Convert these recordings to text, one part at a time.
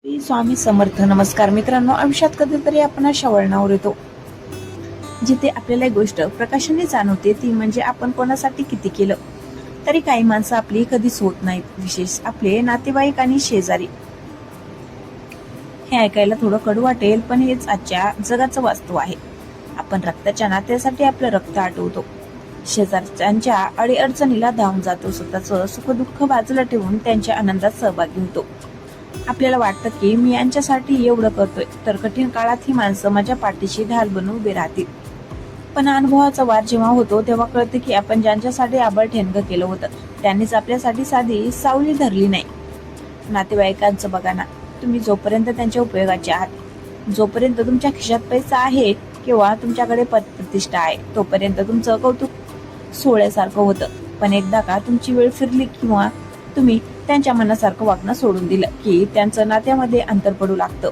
श्री स्वामी समर्थ. नमस्कार मित्रांनो, आयुष्यात कधीतरी आपण अशा वळणावर येतो जिथे आपल्याला एक गोष्ट प्रकाशाने जाणवते, ती म्हणजे आपण कोणासाठी किती केलं तरी काही माणसं आपली कधीच होत नाहीत, विशेष आपले नातेवाईक आणि शेजारी. हे ऐकायला थोडं कडू वाटेल, पण हेच आजच्या जगाचं वास्तव आहे. आपण रक्ताच्या नात्यासाठी आपलं रक्त आटवतो, शेजारच्यांच्या अडीअडचणीला धावून जातो, स्वतःचं सुखदुःख बाजूला ठेवून त्यांच्या आनंदात सहभागी होतो. आपल्याला वाटतं की मी यांच्यासाठी एवढं करतोय, तर कठीण काळात ही माणसं माझ्या पाठीशी ढाल बनून उभे राहतील. पण अनुभवाचा वार जेव्हा होतो तेव्हा कळतं की आपण ज्यांच्यासाठी आबळ ठेंगं केलं होतं त्यांनीच आपल्यासाठी साधी सावली धरली नाही. नातेवाईकांचं बघा ना, तुम्ही जोपर्यंत त्यांच्या उपयोगाचे आहात, जोपर्यंत तुमच्या खिशात पैसा आहे किंवा तुमच्याकडे पदप्रतिष्ठा आहे, तोपर्यंत तुमचं कौतुक सोहळ्यासारखं होतं. पण एकदा का तुमची वेळ फिरली किंवा तुम्ही त्यांच्या मनासारखं वागणं सोडून दिलं की त्यांचं नात्यामध्ये अंतर पडू लागतं.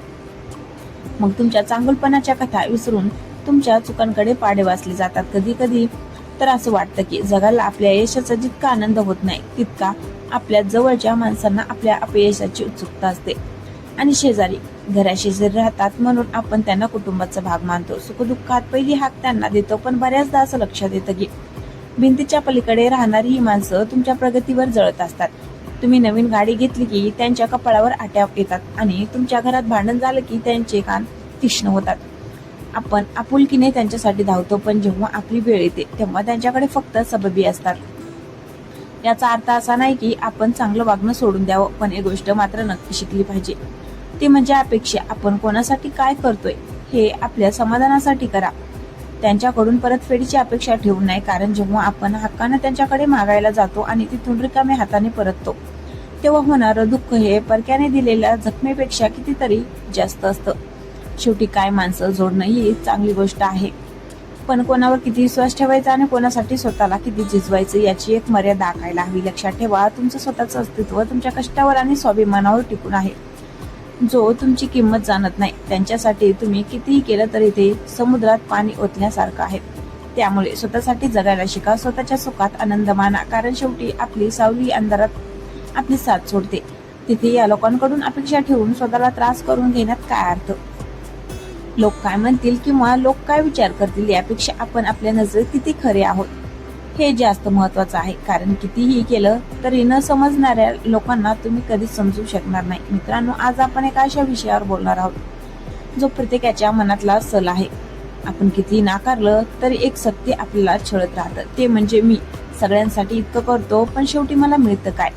मग तुमच्या चांगुलपणाच्या कथा विसरून तुमच्या चुकांकडे पाडे वाचले जातात. कधी कधी तर असं वाटतं की जगाला आपल्या यशाचा जितका आनंद होत नाही, तितका आपल्या जवळच्या माणसांना आपल्या अपयशाची उत्सुकता असते. आणि शेजारी घराशेजारी राहतात म्हणून आपण त्यांना कुटुंबाचा भाग मानतो, सुखदुःखात पहिली हाक त्यांना देतो. पण बऱ्याचदा असं लक्षात येतं की भिंतीच्या पलीकडे राहणारी ही माणसं तुमच्या प्रगतीवर जळत असतात. तुम्ही नवीन गाडी घेतली की त्यांच्या कपाळावर आट्या येतात आणि तुमच्या घरात भांडण झालं की त्यांचे कान तीक्ष्ण होतात. आपण आपुलकीने त्यांच्यासाठी धावतो, पण जेव्हा आपली वेळ येते तेव्हा त्यांच्याकडे फक्त सबबी असतात. याचा अर्थ असा नाही की आपण चांगलं वागणं सोडून द्यावं, पण एक गोष्ट मात्र नक्की शिकली पाहिजे, ती म्हणजे अपेक्षा. आपण कोणासाठी काय करतोय हे आपल्या समाधानासाठी करा, त्यांच्याकडून परतफेडीची अपेक्षा ठेवू नये. कारण जेव्हा आपण हक्कानं त्यांच्याकडे मागायला जातो आणि तिथून रिकाम्या हाताने परततो, तेव्हा होणारं दुःख हे परक्याने दिलेल्या जखमेपेक्षा कितीतरी जास्त असतं. शेवटी काय, माणसं जोडणं ही चांगली गोष्ट आहे, पण कोणावर किती विश्वास ठेवायचा आणि कोणासाठी स्वतःला किती झिजवायचं याची एक मर्यादा आखायला हवी. लक्षात ठेवा, तुमचं स्वतःचं अस्तित्व तुमच्या कष्टावर आणि स्वाभिमानावर टिकून आहे. जो तुमची किंमत जाणत नाही त्यांच्यासाठी तुम्ही कितीही केलं तरी ते समुद्रात पाणी ओतण्यासारखं आहे. त्यामुळे स्वतःसाठी जगायला शिका, स्वतःच्या सुखात आनंद माना, कारण शेवटी आपली सावली अंधारात आपली साथ सोडते. तिथे या लोकांकडून अपेक्षा ठेवून स्वतःला त्रास करून घेण्यात काय अर्थ? लोक काय म्हणतील किंवा लोक काय विचार करतील यापेक्षा आपण आपल्या नजरेत किती खरे आहोत हे जास्त महत्वाचं आहे. कारण कितीही केलं तरी न समजणाऱ्या लोकांना तुम्ही कधीच समजू शकणार नाही. मित्रांनो, आज आपण एका अशा विषयावर बोलणार आहोत जो प्रत्येकाच्या मनातला सल आहे. आपण कितीही नाकारलं तरी एक सत्य आपल्याला छळत राहतं, ते म्हणजे मी सगळ्यांसाठी इतकं करतो पण शेवटी मला मिळतं काय?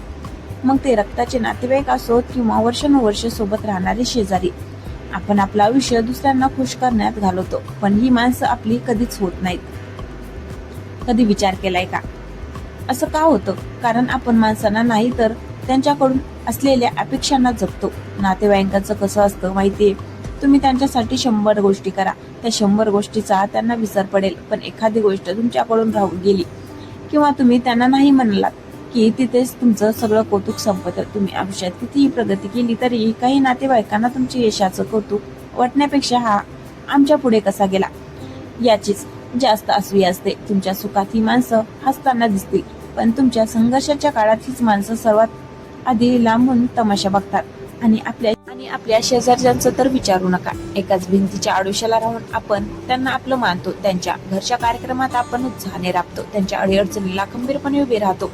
मग ते रक्ताचे नातेवाईक असोत किंवा वर्षानुवर्ष सोबत राहणारे शेजारी. आपण आपलं आयुष्य दुसऱ्यांना खुश करण्यात घालवतो, पण ही माणसं आपली कधीच होत नाहीत. कधी विचार केलाय का असं का होतं? कारण आपण माणसांना नाही तर त्यांच्याकडून असलेल्या अपेक्षांना जपतो. नातेवाईकांचं कसं असतं माहितीये, तुम्ही त्यांच्यासाठी 100 गोष्टी करा, त्या 100 गोष्टीचा त्यांना विसर पडेल, पण एखादी गोष्ट तुमच्याकडून राहून गेली किंवा तुम्ही त्यांना नाही म्हणलात की तिथेच तुमचं सगळं कौतुक संपतं. तुम्ही आयुष्यात कितीही प्रगती केली तरी काही नातेवाईकांना तुमच्या यशाचं कौतुक वाटण्यापेक्षा हा आमच्या पुढे कसा गेला याचीच जास्त असूया असते. तुमच्या सुखात ही माणसं हसताना दिसतील, पण तुमच्या संघर्षाच्या काळात हीच माणसं सर्वात आधी लांबून तमाशा बघतात. आणि आपल्या शेजारच्यांचं तर विचारू नका. एकाच भिंतीच्या आडोशाला राहून आपण त्यांना आपलं मानतो, त्यांच्या घरच्या कार्यक्रमात आपण उत्साहाने राबतो, त्यांच्या अडीअडचणीला खंबीरपणे उभे राहतो.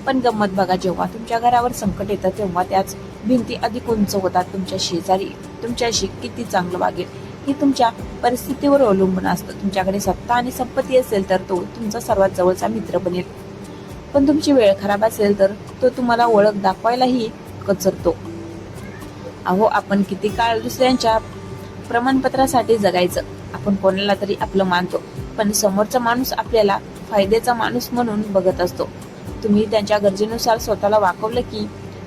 पण गंमत बघा, जेव्हा तुमच्या घरावर संकट येतं तेव्हा त्याच भिंती अधिक उंच होतात. तुमच्या शेजारी तुमच्याशी किती चांगलं वागेल हे तुमच्या परिस्थितीवर अवलंबून असतं. तुमच्याकडे सत्ता आणि संपत्ती असेल तर तो तुमचा सर्वात जवळचा मित्र बनेल, पण तुमची वेळ खराब असेल तर तो तुम्हाला ओळख दाखवायलाही कचरतो. अहो, आपण किती काळ दुसऱ्यांच्या प्रमाणपत्रासाठी जगायचं? आपण कोणाला तरी आपलं मानतो, पण समोरचा माणूस आपल्याला फायद्याचा माणूस म्हणून बघत असतो. तुम्ही त्यांच्या गरजेनुसार स्वतःला वाकवलं की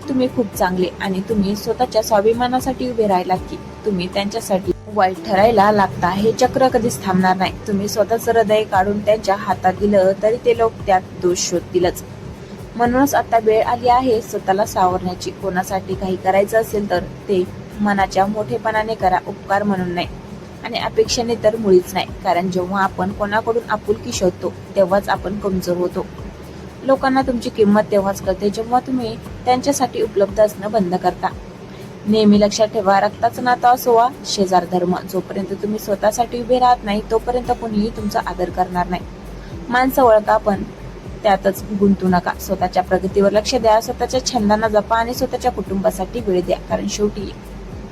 तुम्ही खूप चांगले, आणि तुम्ही स्वतःच्या स्वाभिमानासाठी उभे राहिलात की तुम्ही त्यांच्यासाठी वाईट ठरायला लागता. हे चक्र कधीच थांबणार नाही. तुम्ही स्वतःचं हृदय काढून त्यांच्या हातात दिलं तरी ते लोक त्यात दोष शोधतीलच. म्हणूनच आता वेळ आली आहे स्वतःला सावरण्याची. कोणासाठी काही करायचं असेल तर ते मनाच्या मोठेपणाने करा, उपकार म्हणून नाही, आणि अपेक्षेने तर मुळीच नाही. कारण जेव्हा आपण कोणाकडून आपुलकी शोधतो तेव्हाच आपण कमजोर होतो. लोकांना तुमची किंमत तेव्हाच कळते जेव्हा तुम्ही त्यांच्यासाठी उपलब्ध असणं बंद करता. नेहमी लक्षात ठेवा, रक्ताचं नातं असो वा शेजार धर्म, जोपर्यंत तुम्ही स्वतःसाठी उभे राहत नाही तोपर्यंत कोणीही तुमचा आदर करणार नाही. माणसं ओळखा पण त्यातच गुंतू नका. स्वतःच्या प्रगतीवर लक्ष द्या, स्वतःच्या छंदांना जपा आणि स्वतःच्या कुटुंबासाठी वेळ द्या. कारण शेवटी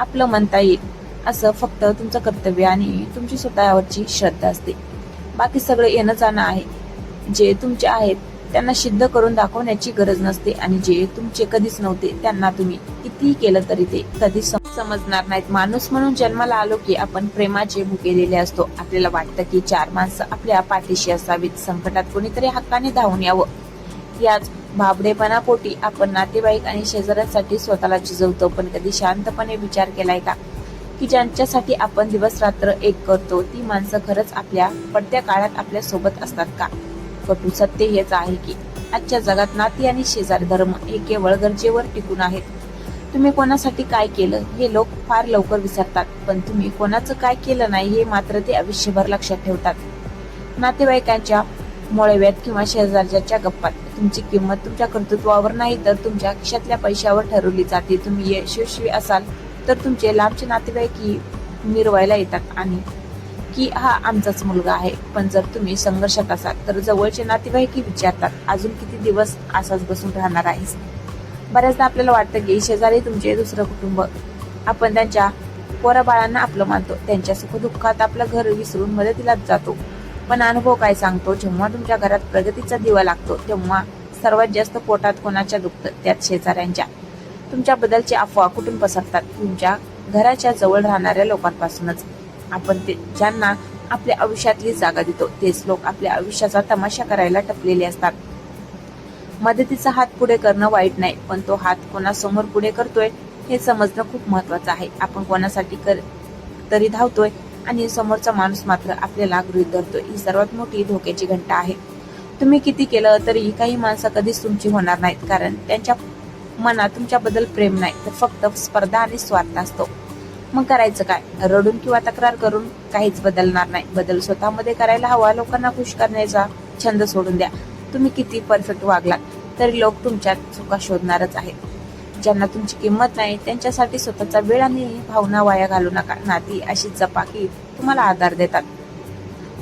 आपलं म्हणता येईल असं फक्त तुमचं कर्तव्य आणि तुमची स्वतःवरची श्रद्धा असते. बाकी सगळं येणं जाणं आहे. जे तुमचे आहेत त्यांना सिद्ध करून दाखवण्याची गरज नसते आणि जे तुमचे कधीच नव्हते त्यांना तुम्ही कितीही केलं तरी ते कधीच समजणार नाहीत. माणूस म्हणून जन्माला आलो की आपण प्रेमाचे भुकेलेले असतो. आपल्याला वाटतं की चार माणसं आपल्या पाठीशी असावीत, संकटात कोणीतरी हक्काने धावून यावं. याच भाबडेपणापोटी आपण नातेवाईक आणि शेजाऱ्यांसाठी स्वतःला झिजवतो. पण कधी शांतपणे विचार केलाय का की ज्यांच्यासाठी आपण दिवस रात्र एक करतो ती माणसं खरंच आपल्या पडत्या काळात आपल्या सोबत असतात का? कटू सत्य हेच आहे की आजच्या जगात नाती आणि शेजार धर्म हे केवळ गरजेवर टिकून आहेत. तुम्ही कोणासाठी काय केलं हे लोक फार लवकर विसरतात, पण तुम्ही कोणाचं काय केलं नाही हे मात्र ते आयुष्यभर लक्षात ठेवतात. नातेवाईकांच्या मोळव्यात किंवा शेजारच्या गप्पात तुमची किंमत तुमच्या कर्तृत्वावर नाही तर तुमच्या खिशातल्या पैशावर ठरवली जाते. तुम्ही यशस्वी असाल तर तुमचे लांबचे नातेवाईक मिरवायला येतात आणि की हा आमचाच मुलगा आहे. पण जर तुम्ही संघर्षात असाल तर जवळचे नातेवाईक विचारतात, अजून किती दिवस असाच बसून राहणार आहेस? बऱ्याचदा आपल्याला वाटतं की शेजारी तुमचे दुसरं कुटुंब. आपण त्यांच्या पोराबाळांना आपलं मानतो, त्यांच्या सुखदुःखात आपलं घर विसरून मदतीला जातो. पण अनुभव काय सांगतो, जेव्हा तुमच्या घरात प्रगतीचा दिवा लागतो तेव्हा सर्वात जास्त पोटात कोणाच्या दुखतं? त्यात शेजाऱ्यांच्या. तुमच्याबद्दलची अफवा कुठून पसरतात? तुमच्या घराच्या जवळ राहणाऱ्या लोकांपासूनच. आपण ज्यांना आपल्या आयुष्यातली जागा देतो तेच लोक आपल्या आयुष्याचा तमाशा करायला टपलेले असतात. मदतीचा हात पुढे करणं वाईट नाही, पण तो हात कोणासमोर पुढे करतोय हे समजणं खूप महत्वाचं आहे. आपण कोणासाठी तरी धावतोय आणि समोरचा माणूस मात्र आपल्याला गृहीत धरतोय, ही सर्वात मोठी धोक्याची घंटा आहे. तुम्ही किती केलं तरी काही माणसं कधीच तुमची होणार नाहीत, कारण त्यांच्या मनात तुमच्याबद्दल प्रेम नाही तर फक्त स्पर्धा आणि स्वार्थ असतो. मग करायचं काय? रडून किंवा तक्रार करून काहीच बदलणार नाही. बदल स्वतःमध्ये करायला हवा. लोकांना खुश करण्याचा छंद सोडून द्या. तुम्ही किती परफेक्ट वागलात तरी लोक तुमच्यात चुका शोधणारच आहेत. ज्यांना तुमची किंमत नाही त्यांच्यासाठी स्वतःचा वेळ आणि भावना वाया घालू नका. नाती अशी जपा की तुम्हाला आधार देतात.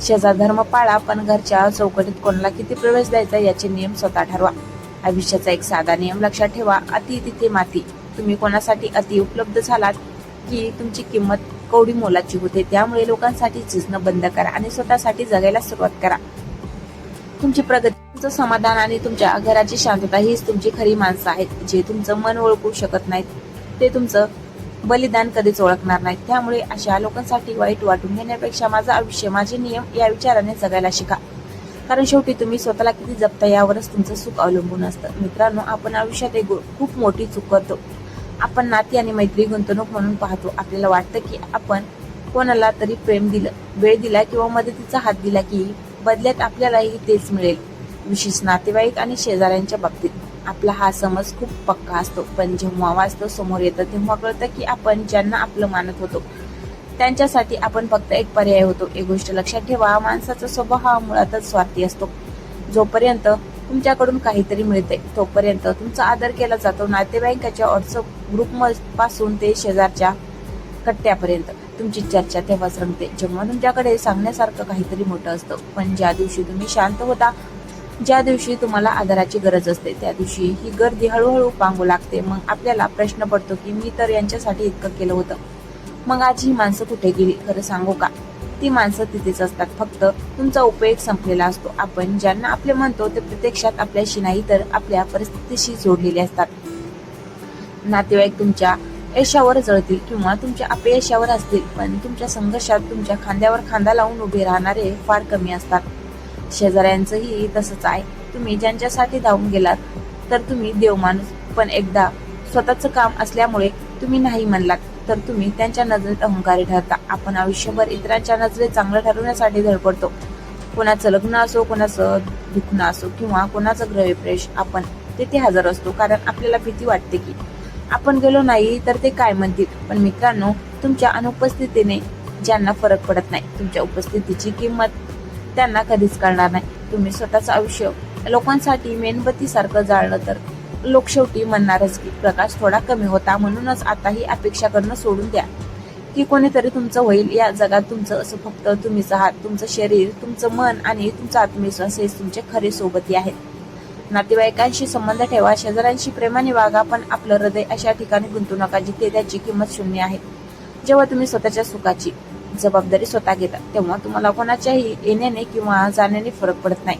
शेजार धर्म पाळा, पण घरच्या चौकटीत कोणाला किती प्रवेश द्यायचा याचे नियम स्वतः ठरवा. आयुष्याचा एक साधा नियम लक्षात ठेवा, अति तिथे माती. तुम्ही कोणासाठी अति उपलब्ध झालात की तुमची किंमत कवडी मोलाची होते. त्यामुळे लोकांसाठी झिजणं बंद करा आणि स्वतःसाठी जगायला सुरुवात करा. तुमची प्रगती, तुमचं समाधान आणि तुमच्या घराची शांतता हीच तुमची खरी माणसं आहेत. जे तुमचं मन ओळखू शकत नाहीत ते तुमचं बलिदान कधीच ओळखणार नाहीत. त्यामुळे अशा लोकांसाठी वाईट वाटून घेण्यापेक्षा माझं आयुष्य माझे नियम या विचाराने जगायला शिका. कारण शेवटी तुम्ही स्वतःला किती जपता यावरच तुमचं सुख अवलंबून असतं. मित्रांनो, आपण आयुष्यात एक खूप मोठी चूक करतो. आपण नाती आणि मैत्री गुंतवणूक म्हणून पाहतो. आपल्याला वाटतं की आपण कोणाला तरी प्रेम दिलं, वेळ दिला किंवा मदतीचा हात दिला की बदल्यात आपल्यालाही तेच मिळेल. विशेष नातेवाईक आणि शेजाऱ्यांच्या बाबतीत आपला हा समज खूप पक्का असतो, पण जेव्हा वास्तव समोर येतं तेव्हा कळतं की आपण ज्यांना आपलं मानत होतो त्यांच्यासाठी आपण फक्त एक पर्याय होतो. एक गोष्ट लक्षात ठेवा, माणसाचा स्वभाव हा मुळातच स्वार्थी असतो. जोपर्यंत तुमच्याकडून काहीतरी मिळते तोपर्यंत तुमचा आदर केला जातो. नातेवाईकाच्या व्हॉट्सअप ग्रुप पासून ते शेजारच्या कट्ट्यापर्यंत तुमची चर्चा तेव्हाच रंगते जेव्हा तुमच्याकडे सांगण्यासारखं काहीतरी मोठं असतं. पण ज्या दिवशी तुम्ही शांत होता, ज्या दिवशी तुम्हाला आदराची गरज असते, त्या दिवशी ही गर्दी हळूहळू पांगू लागते. मग आपल्याला प्रश्न पडतो की मी तर यांच्यासाठी इतकं केलं होतं, मग आज ही माणसं कुठे गेली? खरं सांगू का, ती माणसं तिथेच असतात, फक्त तुमचा उपयोग संपलेला असतो. आपण ज्यांना आपले म्हणतो ते प्रत्यक्षात आपल्याशी नाही तर आपल्या परिस्थितीशी जोडलेले असतात. नातेवाईक तुमच्या यशावर जळतील किंवा तुमच्या अपयशावर असतील, पण तुमच्या संघर्षात तुमच्या खांद्यावर खांदा लावून उभे राहणारे फार कमी असतात. शेजाऱ्यांचंही तसंच आहे. तुम्ही ज्यांच्यासाठी धावून गेलात तर तुम्ही देव माणूस, पण एकदा स्वतःचं काम असल्यामुळे तुम्ही नाही म्हणलात तर तुम्ही त्यांच्या नजरेत अहंकारी ठरता. आपण आयुष्यभर इतरांच्या नजरेत चांगलं ठरवण्यासाठी धडपडतो. कोणाचं लग्न असो, कोणाचं दुखणं असो किंवा कोणाचं ग्रहप्रवेश, आपण तेथे हजर असतो कारण आपल्याला भीती वाटते की आपण गेलो नाही तर ते काय म्हणतील. पण मित्रांनो, तुमच्या अनुपस्थितीने ज्यांना फरक पडत नाही, तुमच्या उपस्थितीची किंमत त्यांना कधीच कळणार नाही. तुम्ही स्वतःचं आयुष्य लोकांसाठी मेणबत्ती सारखं जाळलं तर लोक शेवटी म्हणणारच की प्रकाश थोडा कमी होता, म्हणूनच आता ही अपेक्षा करणं सोडून द्या की कोणीतरी तुमचं होईल. या जगात तुमचं असं फक्त तुम्हीच आहात. तुमचं शरीर, तुमचं मन आणि तुमचा आत्मविश्वास हेच तुमचे खरे सोबती आहेत. नातेवाईकांशी संबंध ठेवा, शेजाऱ्यांशी प्रेमाने वागा, पण आपलं हृदय अशा ठिकाणी गुंतू नका जिथे त्याची किंमत शून्य आहे. जेव्हा तुम्ही स्वतःच्या सुखाची जबाबदारी स्वतः घेता तेव्हा तुम्हाला कोणाच्याही येण्याने किंवा जाण्याने फरक पडत नाही.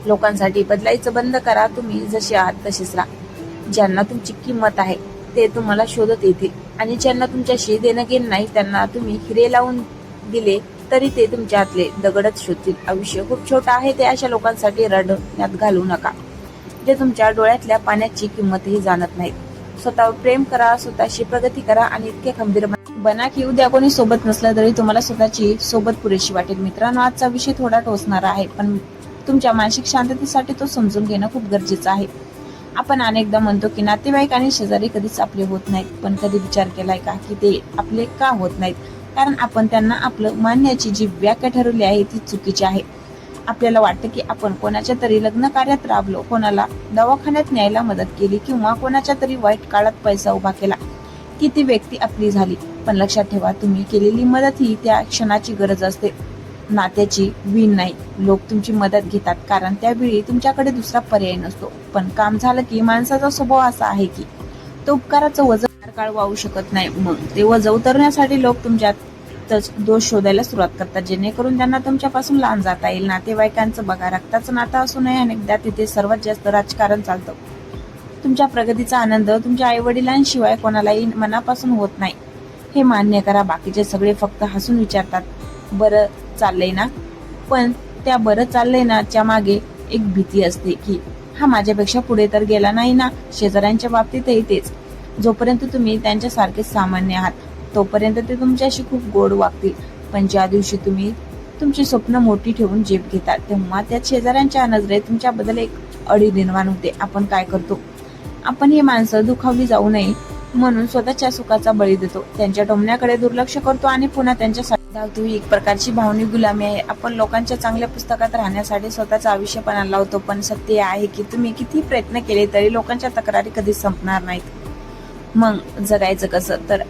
लोकांसाठी बदलायचं बंद करा. तुम्ही जसे आहात तसेच राहा. ज्यांना तुमची किंमत आहे ते तुम्हाला शोधत येतील आणि ज्यांना तुमच्याशी देणं घेणं नाही त्यांना तुम्ही हिरे लावून दिले तरी ते तुमच्या हातले दगडच शोधतील. आयुष्य खूप छोटं आहे, ते अशा लोकांसाठी रडण्यात घालू नका जे तुमच्या डोळ्यातल्या पाण्याची किंमतही जाणत नाहीत. स्वतःवर प्रेम करा, स्वतःशी प्रगती करा आणि इतके खंबीर बना की उद्या कोणी सोबत नसलं तरी तुम्हाला स्वतःची सोबत पुरेशी वाटेल. मित्रांनो, आजचा विषय थोडा टोचणारा आहे, पण तुमच्या मानसिक शांततेसाठी तो समजून घेणं खूप गरजेचं आहे. आपण अनेकदा म्हणतो की नातेवाईक आणि शेजारी कधीच आपले होत नाहीत, पण कधी विचार केलाय का की ते आपले का होत नाहीत? कारण आपण त्यांना आपलं मानण्याची जी व्याख्या ठरवली आहे ती चुकीची आहे. आपल्याला वाटतं की आपण कोणाच्या तरी लग्न कार्यात राबलो, कोणाला दवाखान्यात न्यायला मदत केली किंवा कोणाच्या तरी वाईट काळात पैसा उभा केला की ती व्यक्ती आपली झाली. पण लक्षात ठेवा, तुम्ही केलेली मदत ही त्या क्षणाची गरज असते, नात्याची वीण नाही. लोक तुमची मदत घेतात कारण त्यावेळी तुमच्याकडे दुसरा पर्याय नसतो, पण काम झालं की माणसाचा स्वभाव असा आहे की तो उपकाराचं वजन काळ वाहू शकत नाही. मग ते वजन उतरण्यासाठी लोक तुमच्यातच दोष शोधायला सुरुवात करतात जेणेकरून त्यांना तुमच्यापासून लांब जाता येईल. नातेवाईकांचं बघा, रक्ताचं नातं असू नये, अनेकदा तिथे सर्वात जास्त राजकारण चालतं. तुमच्या प्रगतीचा आनंद तुमच्या आई वडिलांशिवाय कोणालाही मनापासून होत नाही हे मान्य करा. बाकीचे सगळे फक्त हसून विचारतात, बरं चाललंय ना? पण त्या बरं चाललंय ना च्या मागे एक भीती असते की हा माझ्यापेक्षा पुढे तर गेला नाही ना. शेजाऱ्यांच्या बाबतीतही तेच. जोपर्यंत तुम्ही त्यांच्यासारखेच सामान्य आहात तोपर्यंत ते तुमच्याशी खूप गोड वागतील, पण ज्या दिवशी तुम्ही तुमची स्वप्न मोठी ठेवून जेब घेतात तेव्हा त्यात शेजाऱ्यांच्या नजरेत तुमच्याबद्दल एक अडी निर्माण होते. आपण काय करतो? आपण ही माणसं दुखावली जाऊ नये म्हणून स्वतःच्या सुखाचा बळी देतो, त्यांच्या टोमण्याकडे दुर्लक्ष करतो आणि पुन्हा त्यांच्यासाठी धावतो. ही एक प्रकारची भावनिक गुलामी आहे. आपण लोकांच्या चांगल्या पुस्तकात राहण्यासाठी स्वतःचं आयुष्य पणाला लावतो, पण सत्य आहे की तुम्ही किती प्रयत्न केले तरी लोकांच्या तक्रारी कधीच संपणार नाहीत. मग जगायचं कसं? तर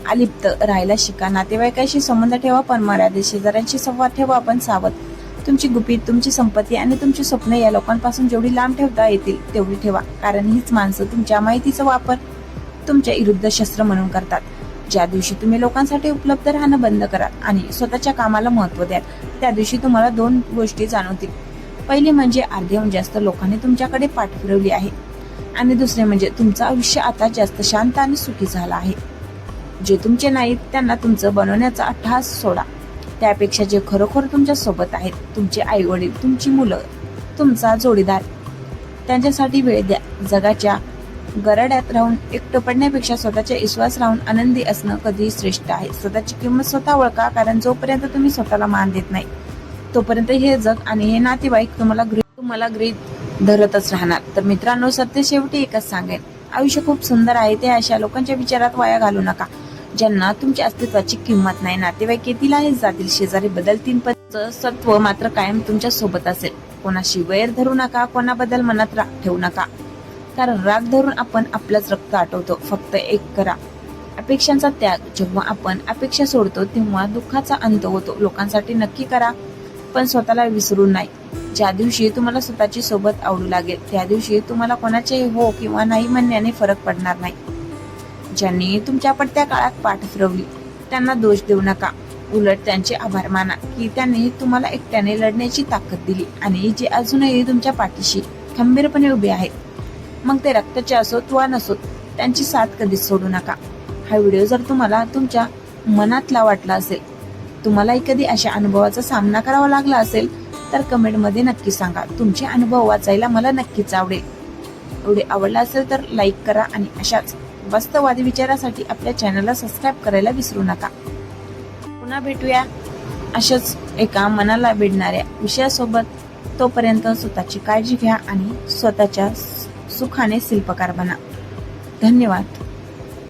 अलिप्त राहायला शिका. नातेवाईकाशी संबंध ठेवा पण मर्यादित. शेजाऱ्यांशी संवाद ठेवा पण सावध. तुमची गुपित, तुमची संपत्ती आणि तुमची स्वप्न या लोकांपासून जेवढी लांब ठेवता येतील तेवढी ठेवा, कारण हीच माणसं तुमच्या माहितीचा वापर तुमच्या विरुद्ध शस्त्र म्हणून करतात. ज्या दिवशी तुम्ही लोकांसाठी उपलब्ध राहणं बंद कराल आणि स्वतःच्या कामाला महत्त्व द्याल त्या दिवशी तुम्हाला दोन गोष्टी जाणवतील. पहिली म्हणजे अर्ध्याहून जास्त लोकांनी तुमच्याकडे पाठ फिरवली आहे आणि दुसरे म्हणजे तुमचं आयुष्य आता जास्त शांत आणि सुखी झालं आहे. जे तुमचे नाहीत त्यांना तुमचं बनवण्याचा अट्टहास सोडा. त्यापेक्षा जे खरोखर तुमच्या सोबत आहेत, तुमचे आई वडील, तुमची मुलं, तुमचा जोडीदार, त्यांच्यासाठी वेळ द्या. जगाच्या गराड्यात राहून एकटं पडण्यापेक्षा स्वतःच्या विश्वास राहून आनंदी असणं कधीही श्रेष्ठ आहे. स्वतःची किंमत स्वतः ओळखा, कारण जोपर्यंत तुम्ही स्वतःला मान देत नाही तोपर्यंत हे जग आणि हे नातेवाईक तुम्हाला गृहीत धरतच राहणार. तर मित्रांनो, सत्य शेवटी एकच सांगेन, आयुष्य खूप सुंदर आहे, ते अशा लोकांच्या विचारात वाया घालू नका ज्यांना तुमच्या अस्तित्वाची किंमत नाही. नातेवाईक येतील आणि जातील, शेजारी बदलतील, पण सत्व मात्र कायम तुमच्या सोबत असेल. कोणाशी वैर धरू नका, कोणाबद्दल मनात राग ठेवू नका, कारण राग धरून आपण आपलंच रक्त आटवतो. फक्त एक करा, अपेक्षांचा त्याग. जेव्हा आपण अपेक्षा सोडतो तेव्हा दुःखाचा अंत होतो. लोकांसाठी नक्की करा पण स्वतःला विसरून नाही. ज्या दिवशी तुम्हाला स्वतःची सोबत आवडू लागेल त्या दिवशी तुम्हाला कोणाचे हो किंवा नाही म्हणण्याने फरक पडणार नाही. ज्यांनी तुमच्या पडत्या काळात पाठ फिरवली त्यांना दोष देऊ नका, उलट त्यांचे आभार माना की त्यांनी तुम्हाला एकट्याने लढण्याची ताकद दिली आणि जे अजूनही तुमच्या पाठीशी खंबीरपणे उभे आहेत, मग ते रक्ताचे असोत वा नसोत, त्यांची साथ कधीच सोडू नका. हा व्हिडिओ जर तुम्हाला तुमच्या मनातला वाटला असेल, तुम्हालाही कधी अशा अनुभवाचा सामना करावा लागला असेल तर कमेंटमध्ये नक्की सांगा. तुमचे अनुभव वाचायला मला नक्कीच आवडेल. व्हिडिओ आवडला असेल तर लाईक करा आणि अशाच वास्तववादी विचारासाठी आपल्या चॅनलला सबस्क्राईब करायला विसरू नका. पुन्हा भेटूया अशाच एका मनाला भिडणाऱ्या विषयासोबत. तोपर्यंत स्वतःची काळजी घ्या आणि स्वतःच्या सुखाने शिल्पकार बना. धन्यवाद.